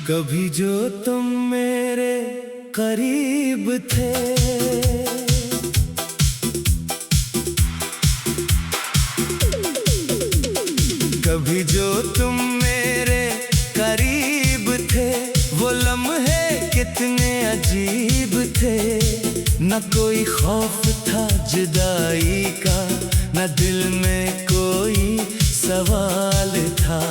कभी जो तुम मेरे करीब थे, कभी जो तुम मेरे करीब थे, वो लम्हे कितने अजीब थे। न कोई खौफ था जुदाई का, न दिल में कोई सवाल था।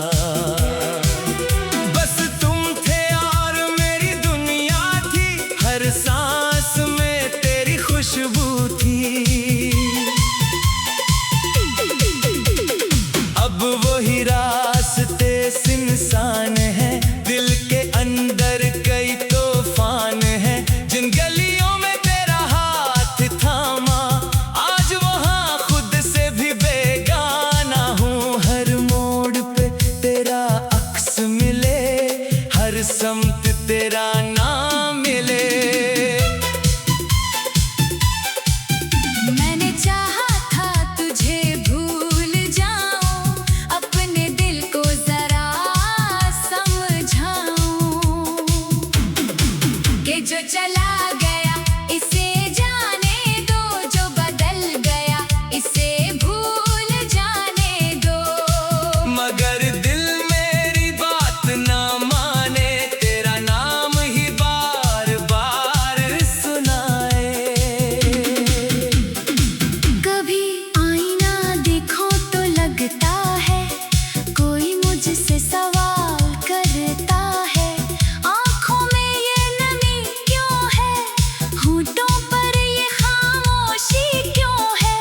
बस तुम थे और मेरी दुनिया थी, हर सांस में तेरी खुशबू थी। अब वही रास्ते सुनसान है, दिल के अंदर कई तूफान है। जिन गलियों में तेरा हाथ थामा, आज वहाँ खुद से भी बेगाना हूँ। हर मोड़ पे तेरा अक्स मिले, हर समत तेरा नाम मिले। मैंने चाहा था तुझे भूल जाऊं, अपने दिल को जरा समझाऊं, कि जो चला गया इसे जाने दो, जो बदल गया इसे भूल जाने दो। मगर दिल मेरी बात ना माने, तेरा नाम ही बार बार सुनाए। कभी आईना देखो तो लगता है कोई मुझसे सवाल करता है। आँखों में ये नमी क्यों है, होठों पर ये खामोशी क्यों है।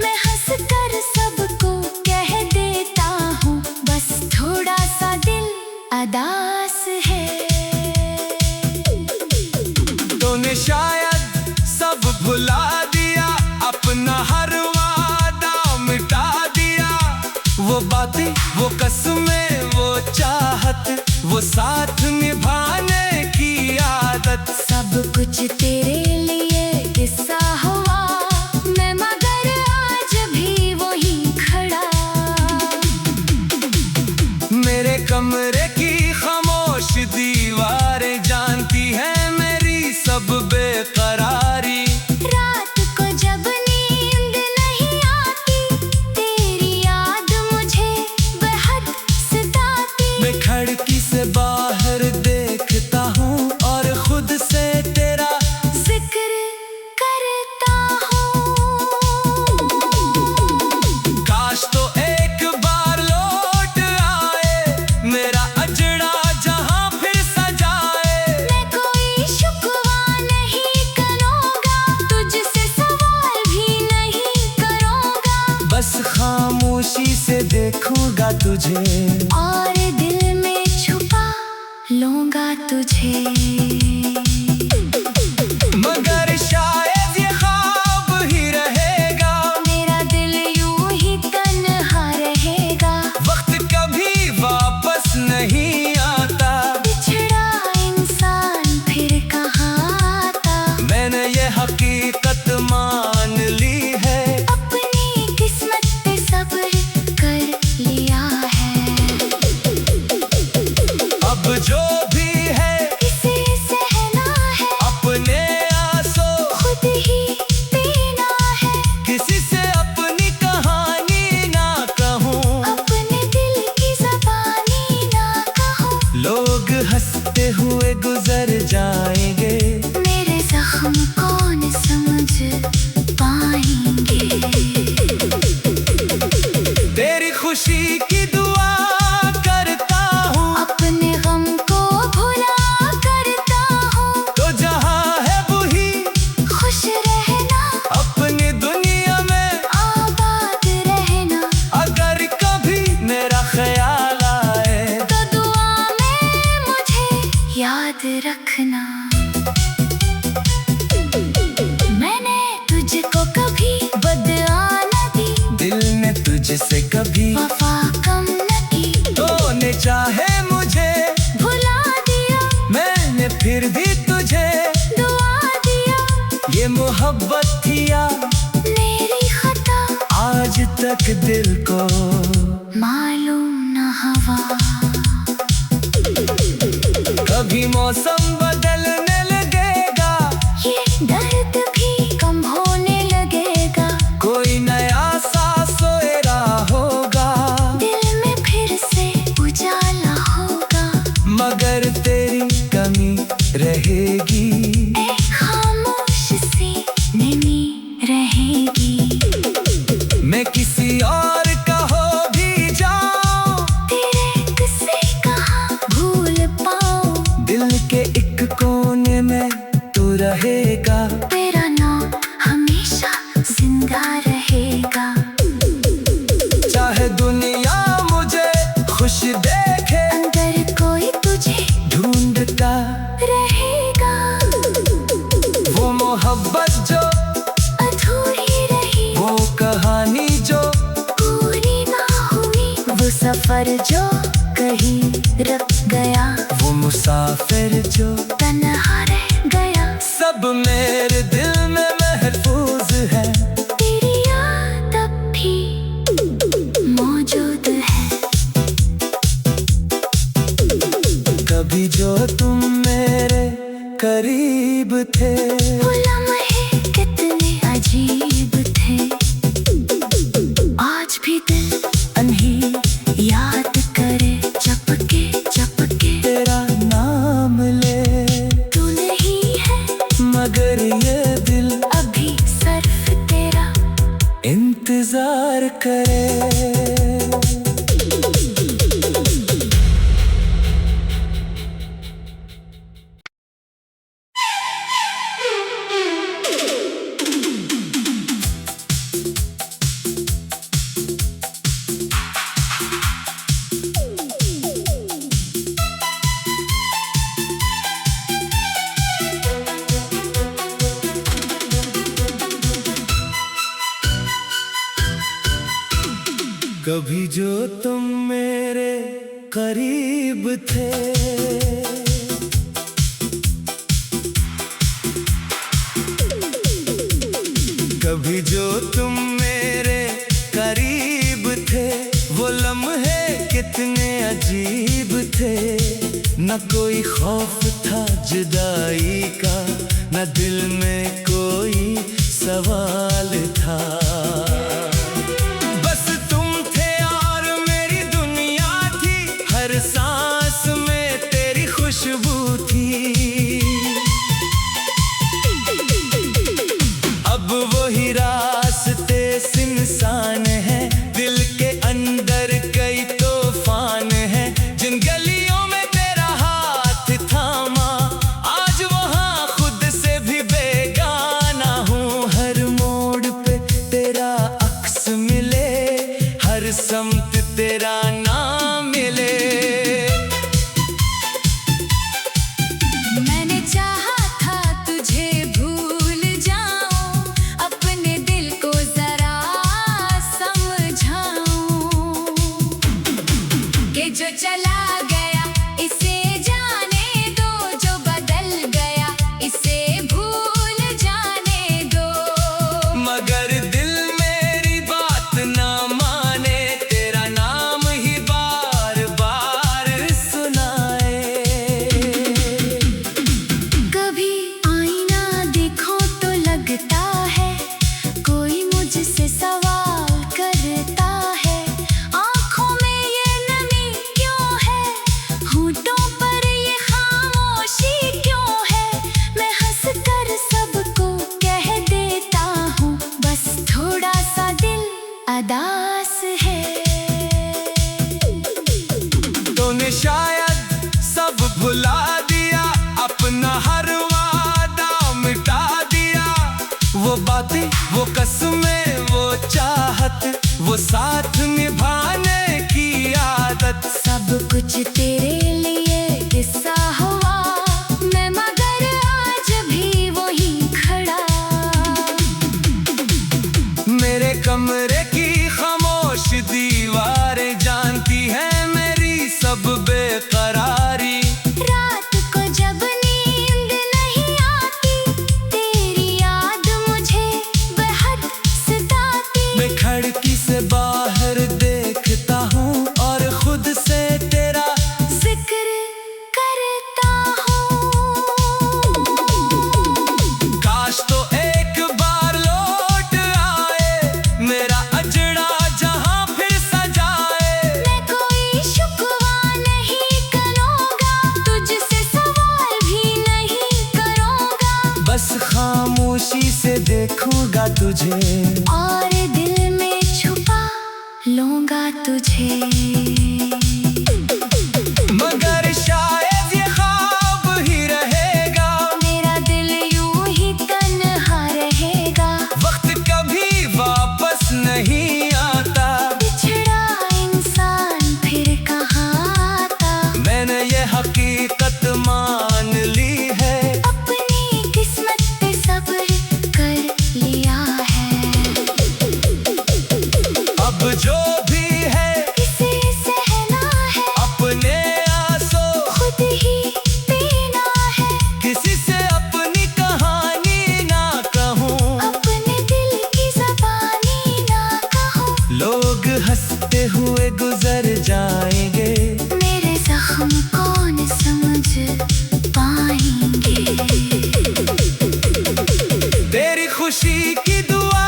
मैं हंसकर सबको कह देता हूँ, बस थोड़ा सा दिल अदास है। तूने शायद सब भुला दिया, अपना हर वादा मिटा दिया। वो बातें, वो कसमें, वो चाहत, वो साथ निभाने की आदत। सब कुछ तेरे लिए किस्सा हुआ, मैं मगर आज भी वहीं खड़ा। मेरे कमरे की खामोश दीवारें जानती हैं मेरी सब बेकरारी। रात को जब नींद नहीं आती, तेरी याद मुझे बेहद सताती। मैं खिड़की से बाहर देखता हूँ और खुद से तेरा जिक्र करता हूँ। काश तो एक बार लौट आए, मेरा अजड़ा जहाँ फिर सजाए। मैं कोई शुक्वा नहीं करूँगा, तुझसे सवाल भी नहीं करूँगा। बस खामोशी से देखूंगा तुझे, और दिल में छुपा लूँगा तुझे। मगर शायद ये ख्वाब ही रहेगा, मेरा दिल यूं ही तन्हा रहेगा। वक्त कभी वापस नहीं आता। बिछड़ा इंसान फिर कहाँ आता। मैंने ये हकीकत मान ली है, अपनी किस्मत पे सब्र कर लिया है। अब जो भी है किसे सहना है, अपने आंसू खुद ही पीना है। किसी से अपनी कहानी ना कहूँ, अपने दिल की ज़बानी ना कहूँ। लोग हंसते हुए गुजर जाएंगे, मेरे जख्म कौन समझ पाएंगे। तेरी खुशी की दुआ करता हूँ। अपने गम को भुला करता हूँ, तो जहाँ है वही खुश रहना, अपनी दुनिया में आबाद रहना। अगर कभी मेरा ख्याल आए, तो दुआ में मुझे याद रखना। मैंने तुझको कभी बदआना दी, दिल ने तुझसे कभी वफा कम न की। तूने चाहे मुझे भुला दिया, मैंने फिर भी तुझे दुआ दिया। ये मोहब्बत थी या मेरी खता, आज तक दिल को रहेगी। मैं किसी और का हो भी जाऊं, तेरे किस्से कहाँ भूल पाऊं। दिल के एक कोने में तू रहेगा। तेरा नाम हमेशा जिंदा रहेगा। चाहे दुनिया मुझे खुश देखे, अंदर कोई तुझे ढूंढता रहेगा। वो मोहब्बत जो अधूरी रही, वो कहानी जो पूरी ना हुई, वो सफर जो कहीं रुक गया, वो मुसाफिर जो तन्हा रह गया। सब मेरे दिल में महफूज है। तेरी याद अब भी मौजूद है। कभी जो तुम मेरे करीब थे, वो लम्हे कितने अजीब थे। आज भी दिल अनही याद करे, चपके चपके तेरा नाम ले, तू नहीं है मगर ये दिल अभी सिर्फ तेरा इंतजार करे। कभी जो तुम मेरे करीब थे, कभी जो तुम मेरे करीब थे, वो लम्हे कितने अजीब थे। न कोई खौफ था जुदाई का, न दिल में कोई सवाल था। बस तुम थे और मेरी दुनिया थी, हर सांस में तेरी खुशबू थी। अब वही रास्ते सुनसान हैं, दिल के अंदर कई तूफान हैं। जिन गलियों में तेरा हाथ थामा, आज वहाँ खुद से भी बेगाना हूँ। हर मोड़ पे तेरा अक्स मिले, हर समत तेरा नाम मिले। मैंने चाहा था तुझे भूल जाऊं, अपने दिल को जरा समझाऊं, कि जो चला गया इसे जाने दो, जो बदल गया इसे भूल जाने दो। मगर दिल मेरी बात ना माने, तेरा नाम ही बार बार सुनाए। कभी आईना देखो तो लगता है कोई मुझसे सवाल करता है। आँखों में ये नमी क्यों है, होठों पर ये खामोशी क्यों है। मैं हंस कर सबको कह देता हूँ, बस थोड़ा सा दिल अदास है। तूने शायद सब भुला दिया, अपना हर वादा मिटा दिया। वो बातें, वो कसमें, वो चाहत, वो साथ निभाने की आदत। सब कुछ तेरे लिए किस्सा हुआ, मैं मगर आज भी वहीं खड़ा। मेरे कमरे की खामोश दीवारें जानती है मेरी सब बेकरारी। रात को जब नींद नहीं आती, तेरी याद मुझे बेहद सताती। मैं खिड़की से बाहर देखता हूँ और खुद से तेरा जिक्र करता हूँ। काश तो एक बार लौट आए, मेरा अजड़ा जहाँ फिर सजाए। मैं कोई शुक्वा नहीं करूँ, और दिल में छुपा लूंगा तुझे। मगर शायद ये ख्वाब ही रहेगा, मेरा दिल यूं ही तन्हा रहेगा। वक्त कभी वापस नहीं आता, बिछड़ा इंसान फिर कहाँ आता। मैंने ये हकीकत मान ली है, अपनी किस्मत पे सब्र कर लिया है। अब जो भी है किसे सहना है, अपने आंसू खुद ही पीना है। किसी से अपनी कहानी ना कहूँ, अपने दिल की ज़बानी ना कहूँ। लोग हंसते हुए गुजर जाएंगे, मेरे जख्म कौन समझ पाएंगे। तेरी खुशी की दुआ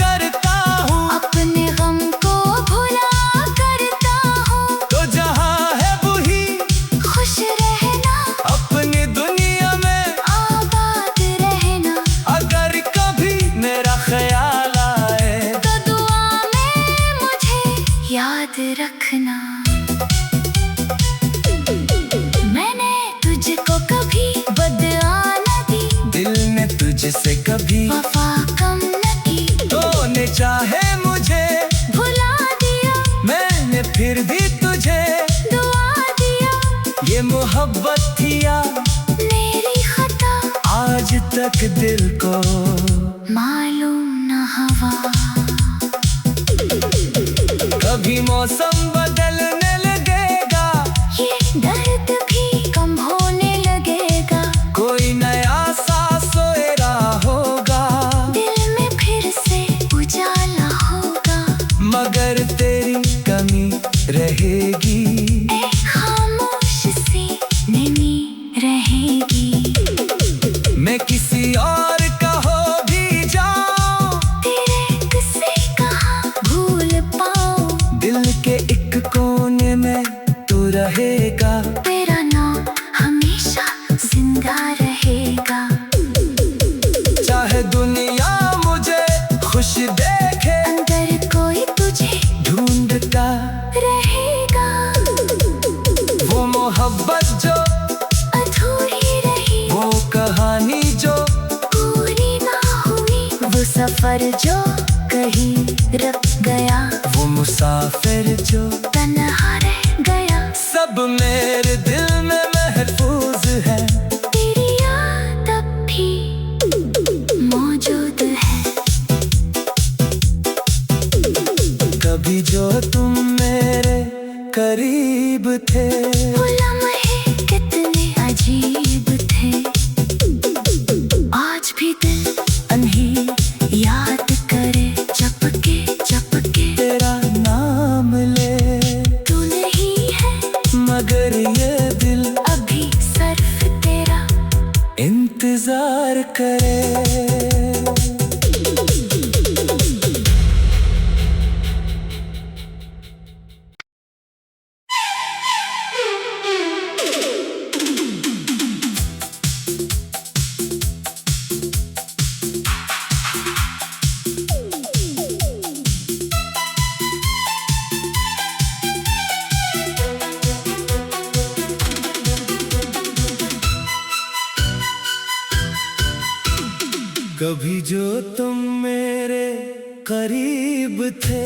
करता हूँ, अपने गम को भुला करता हूँ। तो जहाँ है वही खुश रहना, अपनी दुनिया में आबाद रहना। अगर कभी मेरा ख्याल आए, तो दुआ में मुझे याद रखना। मैंने तुझको कभी बदआ न दी, दिल ने तुझसे कभी वफा कम न की। तूने चाहे मुझे भुला दिया, मैंने फिर भी तुझे दुआ दिया। ये मोहब्बत थी या मेरी खता, आज तक दिल को मालूम न हवा। कभी मौसम बदलने लगेगा, ये दर्द भी कम होने लगेगा। कोई नया सा सोएरा होगा, दिल में फिर से उजाला होगा। मगर तेरी कमी रहेगी, एक खामोश सी नमी रहेगी। मैं किसी और का हो भी जाऊं, तेरे किस्से कहाँ भूल पाऊं। दिल के एक कोने में तू रहेगा, तेरा नाम हमेशा जिंदा रहेगा। चाहे दुनिया मुझे खुश देखे, अंदर कोई तुझे ढूंढता रहेगा। वो मोहब्बत जो अधूरी रही, वो कहानी जो पूरी ना हुई। वो सफर जो कहीं रुक गया, वो मुसाफिर जो तन्हा रह गया। सब मेरे दिल में महफूज है, तेरी याद अब भी मौजूद है। कभी जो तुम मेरे करीब थे, वो लम्हे कितने अजीब थे। आज भी दिल अनही याद करे, चपके चपके तेरा नाम ले, तू नहीं है मगर ये दिल अभी सिर्फ तेरा इंतजार करे। कभी जो तुम मेरे करीब थे,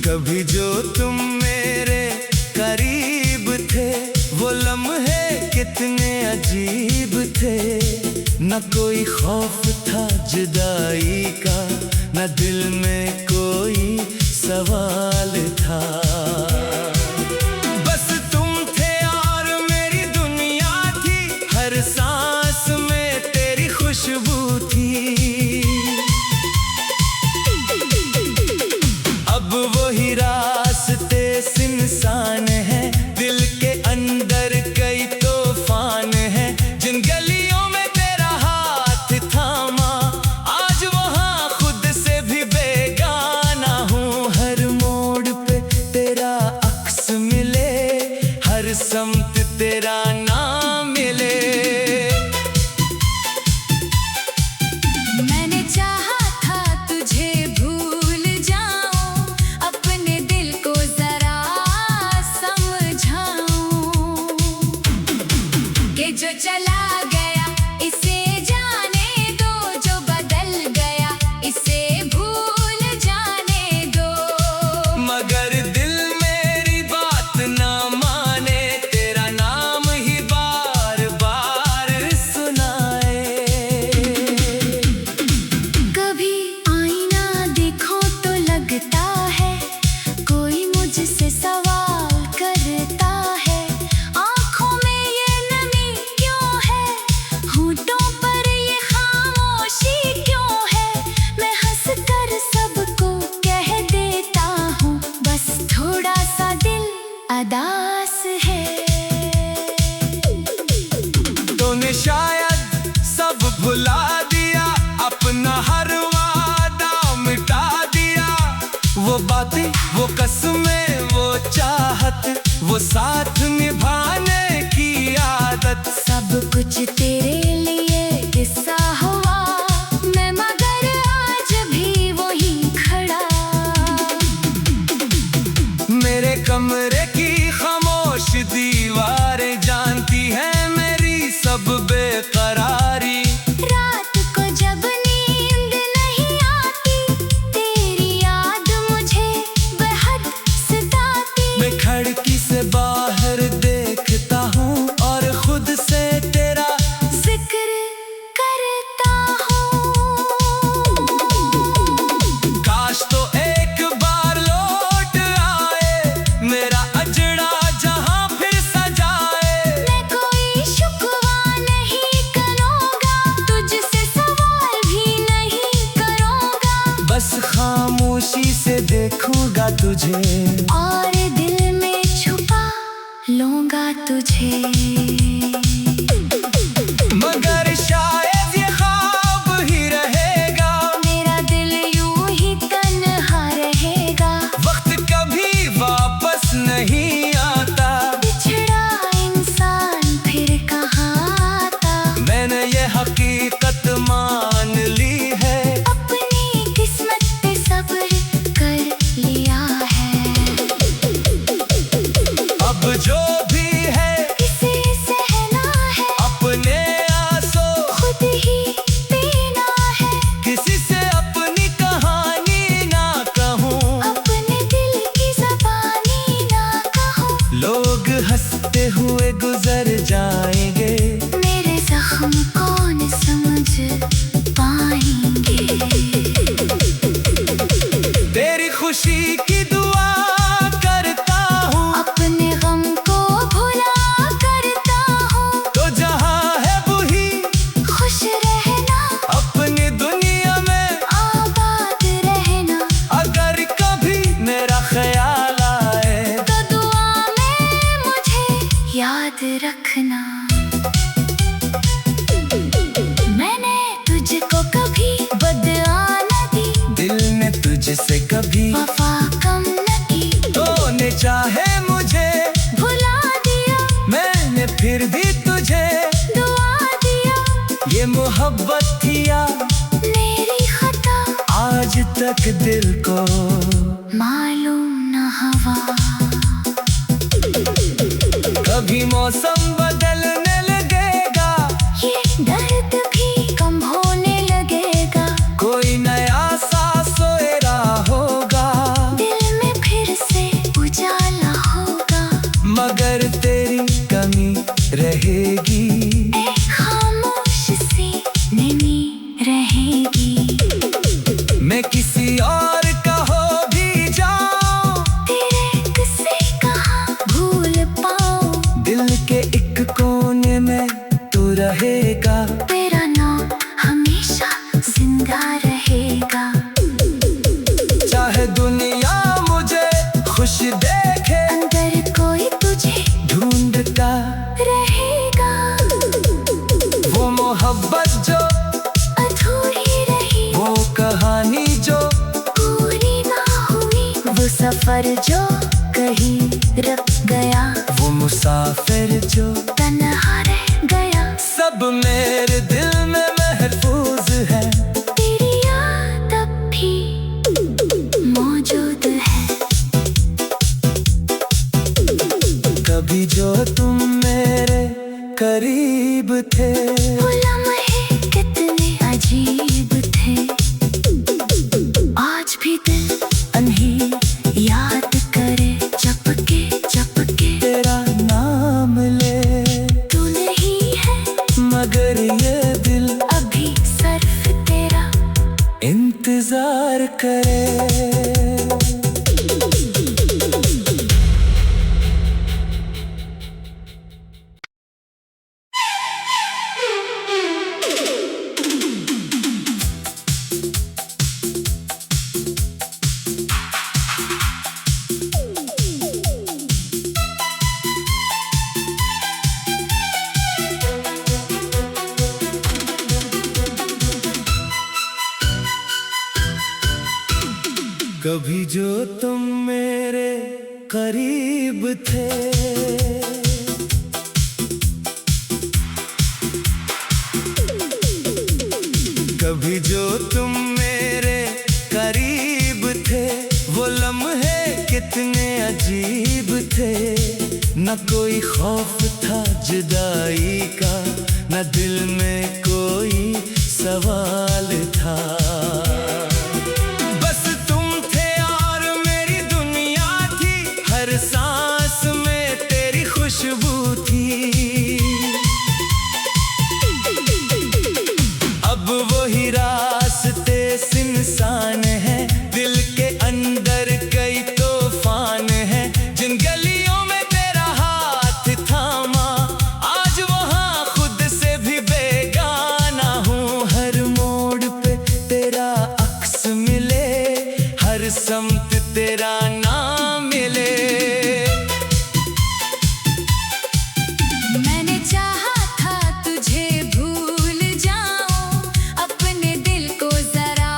कभी जो तुम मेरे करीब थे, वो लम्हे कितने अजीब थे। न कोई खौफ था जुदाई का, न दिल में कोई सवाल था। बस तुम थे और मेरी दुनिया थी, हर सांस में तेरी खुशबू थी। अब वही रास्ते सुनसान हैं, दिल के अंदर कई तूफान हैं। जिन गलियों में तेरा हाथ थामा, आज वहाँ खुद से भी बेगाना हूँ। हर मोड़ पे तेरा अक्स मिले, हर समत तेरा नाम मिले। चला गया, इसे जाने दो, जो बदल गया इसे भूल जाने दो। मगर दिल मेरी बात ना माने, तेरा नाम ही बार बार सुनाए। कभी आईना देखो तो लगता है कोई मुझसे सवाल करता है। आँखों में ये नमी क्यों है, होठों पर ये खामोशी क्यों है। मैं हंस कर सबको कह देता हूँ, बस थोड़ा सा दिल अदास है। तूने शायद सब भुला दिया, अपना हर वादा मिटा दिया। वो बातें, वो कसमें, वो चाहत, वो साथ निभाने की आदत। सब कुछ तेरे लिए किस्सा हुआ, मैं मगर आज भी वहीं खड़ा। मेरे कमरे की खामोश दीवारें जानती है मेरी सब बेकरारी। रात को जब नींद नहीं आती, तेरी याद मुझे बेहद सताती। मैं खिड़की से बाहर देखता हूँ और खुद से तेरा जिक्र करता हूँ। काश तो एक बार लौट आए, मेरा अजड़ा जहाँ फिर सजाए। मैं कोई शुक्वा नहीं करूँगा, तुझसे सवाल भी नहीं करूँगा। बस खामोशी से देखूंगा तुझे और दिल में छुपा लूँगा तुझे। मगर शायद ये ख्वाब ही रहेगा, मेरा दिल यूं ही तन्हा रहेगा। वक्त कभी वापस नहीं आता। बिछड़ा इंसान फिर कहाँ आता। मैंने ये हकीकत मान ली है, अपनी किस्मत पे सब्र कर लिया है। अब जो भी है किसे सहना है, अपने आंसू खुद ही पीना है। किसी से अपनी कहानी ना कहूँ, अपने दिल की ज़बानी ना कहूँ। लोग हंसते हुए गुजर जाएंगे। मेरे जख्म कौन समझ पाएंगे। तेरी खुशी की दुआ करता हूँ, अपने गम को भुला करता हूँ। तो जहाँ है वही खुश रहना, अपनी दुनिया में आबाद रहना। अगर कभी मेरा ख्याल आए, तो दुआ में मुझे याद रखना। मैंने तुझको कभी बदआ न दी, दिल ने तुझसे कभी वफा कम न की। तूने चाहे मुझे भुला दिया, मैंने फिर भी तुझे दुआ दिया। ये मोहब्बत थी या मेरी खता, आज तक दिल को मालूम न हवा। कभी मौसम बदलने लगेगा, ये दर्द भी कम होने लगेगा। कोई नया सा सोएरा होगा, दिल में फिर से उजाला होगा। मगर तेरी कमी रहेगी। एक खामोश सी नमी रहेगी। मैं किसी और का हो भी जाऊं, तेरे किस्से कहाँ भूल पाऊं। दिल के एक कोने में तू रहेगा। तेरा नाम हमेशा जिंदा रहेगा। चाहे दुनिया मुझे खुश देखे, अंदर कोई तुझे ढूंढता रहेगा। वो मोहब्बत जो अधूरी रही, वो कहानी जो पूरी ना हुई। वो सफर जो कहीं रुक गया, वो मुसाफिर जो तन्हा रह गया। सब मेरे दिल में महफूज है। तेरी याद अब भी मौजूद है। कभी जो तुम मेरे करीब थे। वो लम्हे कितने अजीब थे। आज भी दिल उन्हें याद करे, चपके चपके तेरा नाम ले। तू नहीं है मगर ये दिल अभी सिर्फ तेरा इंतजार करे। कभी जो तुम मेरे करीब थे, कभी जो तुम मेरे करीब थे, वो लम्हे कितने अजीब थे। न कोई खौफ था जुदाई का, न दिल में कोई सवाल था। हर सांस में तेरी खुशबू थी। अब वही रास्ते सुनसान है, दिल के अंदर कई तूफान है। जिन गलियों में तेरा हाथ थामा, आज वहाँ खुद से भी बेगाना हूँ। हर मोड़ पे तेरा अक्स मिले, हर समत तेरा नाम मिले। मैंने चाहा था तुझे भूल जाऊं, अपने दिल को जरा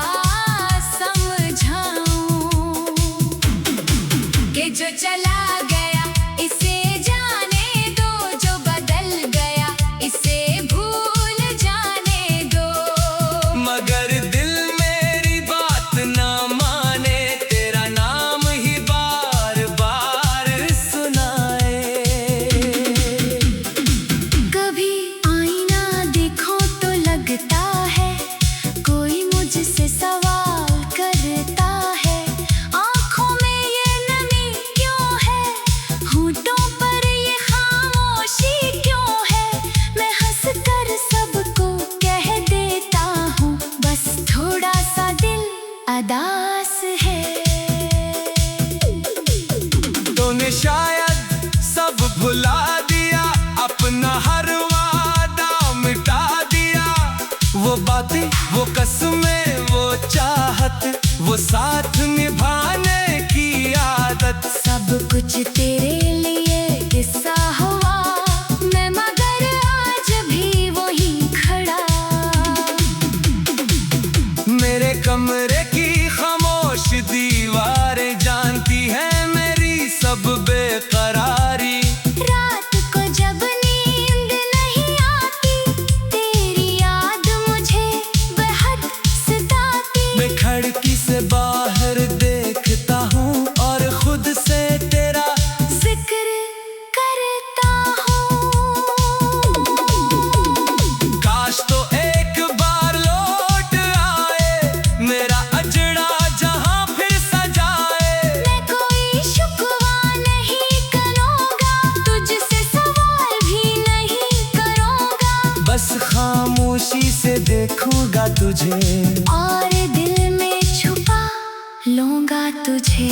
समझाऊं कि जो चला गया इसे जाने दो, जो बदल गया इसे भूल जाने दो। मगर दिल मेरी बात ना माने, तेरा नाम ही बार बार सुनाए। कभी आईना देखो तो लगता है कोई मुझसे सवाल करता है। आँखों में ये नमी क्यों है, होठों पर ये खामोशी क्यों है। मैं हंसकर सबको कह देता हूँ, बस थोड़ा सा दिल अदास है। तूने शायद सब भुला दिया, अपना हर वादा मिटा दिया। वो बातें, वो कसमें, वो चाहत, वो साथ निभाने की आदत। सब कुछ तेरे लिए किस्सा हुआ, मैं मगर आज भी वहीं खड़ा। मेरे कमरे की खामोश दीवारें जानती है मेरी सब बेकरारी। रात को जब नींद नहीं आती, तेरी याद मुझे बेहद सताती। मैं खिड़की से बाहर देखता हूँ और खुद से तेरा जिक्र करता हूँ। काश तो एक बार लौट आए, मेरा अजड़ा जहाँ फिर सजाए। मैं कोई शुक्वा नहीं करूँगा, तुझसे सवाल भी नहीं करूँगा। बस खामोशी से देखूंगा तुझे और दिल में छुपा लूँगा तुझे।